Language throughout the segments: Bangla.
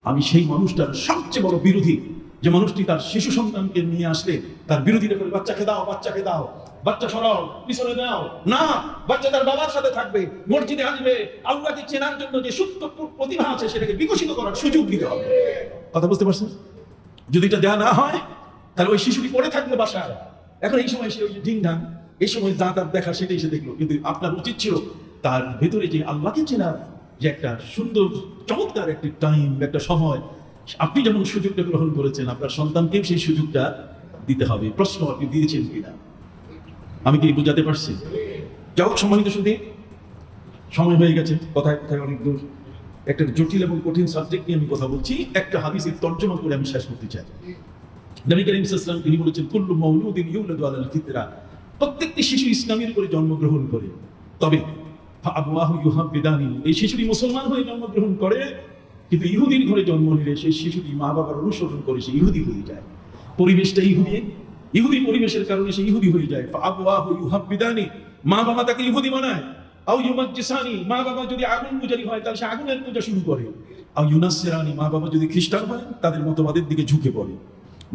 আমি সেই মানুষটার সবচেয়ে বড় বিরোধী, যে মানুষটি তার শিশু সন্তানকে নিয়ে আসলে তার বিরোধিতা করে বাচ্চাকে দাও, বাচ্চাকে দাও, বাচ্চা সরাও, পিছনে দাও না, বাচ্চা তার বাবার সাথে থাকবে, মসজিদে আসবে, আল্লাহকে চেনার জন্য যে সুপ্ত প্রতিভা আছে সেটাকে বিকশিত করার সুযোগ দিতে হবে। কথা বুঝতে পারছেন? যদি এটা দেওয়া না হয় তাহলে ওই শিশুটি পড়ে থাকবে বাসায়। এখন এই সময় সে ওই যে ঢিং ঢাং, এই সময় যা তার দেখার সেটাই সে দেখলো। কিন্তু আপনার উচিত ছিল তার ভেতরে যে আল্লাহকে চেনার যে একটা সুন্দর চমৎকার একটি টাইম, একটা সময়, আপনি যেমন সুযোগটা গ্রহণ করেছেন আপনার সন্তানকেও সেই সুযোগটা দিতে হবে। প্রশ্ন আপনি দিয়েছেন কিনা, আমি কি বোঝাতে পারছি? যাই হোক, সম্মানিত শুধু সময় হয়ে গেছে, কথায় কথায় অনেক দূর, একটা জটিল এবং কঠিন সাবজেক্ট নিয়ে আমি কথা বলছি। একটা হাদিসের তর্জমা করে আমি শেষ করতে চাই। নবী করিম সাল্লাল্লাহু আলাইহি ওয়াসাল্লাম তিনি বলেছেন, কুল্লু মাউলুদিন ইউলাদু আলাল ফিতরা, প্রত্যেকটি শিশু ইসলামের উপরে জন্মগ্রহণ করে, তবে ফাআবওয়াহু ইউহাব্বিদানি, এই শিশুটি মুসলমান হয়ে জন্মগ্রহণ করে কিন্তু ইহুদির ঘরে জন্ম নিলে সেই শিশুটি মা বাবার অনুসরণ করে সে ইহুদি হয়ে যায়। পরিবেশটা ইহুদি পরিবেশের কারণে সে ইহুদি হয়ে যায়। ফাআবওয়াহু ইউহাব্বিদানি, মা বাবা তাকে ইহুদি বানায়। আও ইউমাজ্জিসানি, মা বাবা যদি আগুন পূজারী হয় তাহলে সে আগুনের পূজা শুরু করে। আও ইউনাসসিরানি, মা বাবা যদি খ্রিস্টান হয় তাদের মতবাদের দিকে ঝুঁকে পড়ে।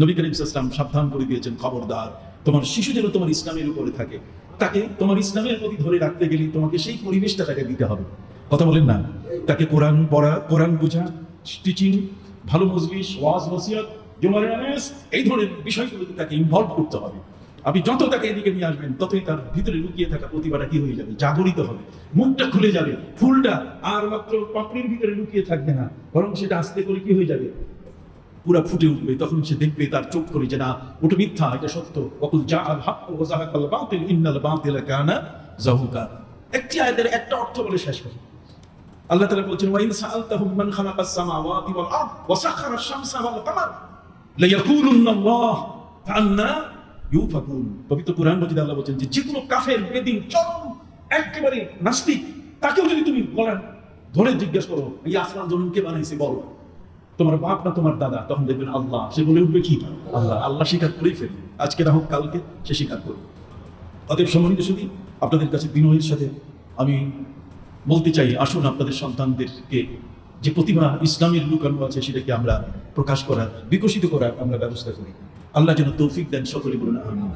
নবী করিম সাল্লাল্লাহু আলাইহি ওয়াসাল্লাম সাবধান করে দিয়েছেন, খবরদার, তোমার শিশু যেন তোমার ইসলামের উপরে থাকে, তাকে তোমার ইসলামের প্রতি ধরে রাখতে গেলে তোমাকে সেই পরিবেশটা তাকে দিতে হবে। কথা বলেন না? তাকে কোরআন পড়া, কোরআন বোঝা, টিচিং, ভালো মজলিস, ওয়াজ নসিহত, জুমার নামাজ, এই ধরনের বিষয়গুলোতে তাকে ইনভলভ করতে হবে। আপনি যত তাকে এদিকে নিয়ে আসবেন ততই তার ভিতরে লুকিয়ে থাকা প্রতিভাটা কি হয়ে যাবে, জাগরিত হবে, মুখটা খুলে যাবে, ফুলটা আর মাত্র পাপড়ির ভিতরে লুকিয়ে থাকবে না, বরং সেটা আস্তে করে কি হয়ে যাবে, পুরা ফুটে উঠবে। তখন সে দেখবে তার চোখ করে যে না, ওটা মিথ্যা, এটা সত্য। ওয়াকুল জাআল হাক্কু ওয়া যাহাকাল বাতিল ইন্নাল বাতিলা কানা যাহুকা। একটি আয়াতের একটা অর্থ বলে শেষ করি। আল্লাহ তাআলা বলেছেন, ওয়া ইন সাআলতাহুম মান খালাকাস সামাওয়াতি ওয়াল আরদ ওয়া সাখারাশ শামসা ওয়াল কামার লায়াকুলুন্নাল্লাহ ফাআন্না ইউফাকুন। পবিত্র কুরআন মজিদে আল্লাহ বলেছেন যে কোনো কাফের, বেদিন, চরম একেবারে নাস্তিক, তাকেও যদি তুমি গলা ধরে জিজ্ঞেস করো এই আসমান জমিন কে বানাইছে বলো, তোমার বাপ না তোমার দাদা, তখন দেখবেন আল্লাহ। সে বলে উঠবে কি? আল্লাহ। আল্লাহ স্বীকার করেই ফেলবে, আজকে না হোক কালকে সে স্বীকার করবে। অতএব সম্মানিত শুধু আপনাদের কাছে বিনয়ের সাথে আমি বলতে চাই, আসুন আপনাদের সন্তানদেরকে যে প্রতিভা ইসলামের লুকানো আছে সেটাকে আমরা প্রকাশ করার, বিকশিত করার আমরা ব্যবস্থা করি। আল্লাহ যেন তৌফিক দেন, সকলে বলুন আমিন।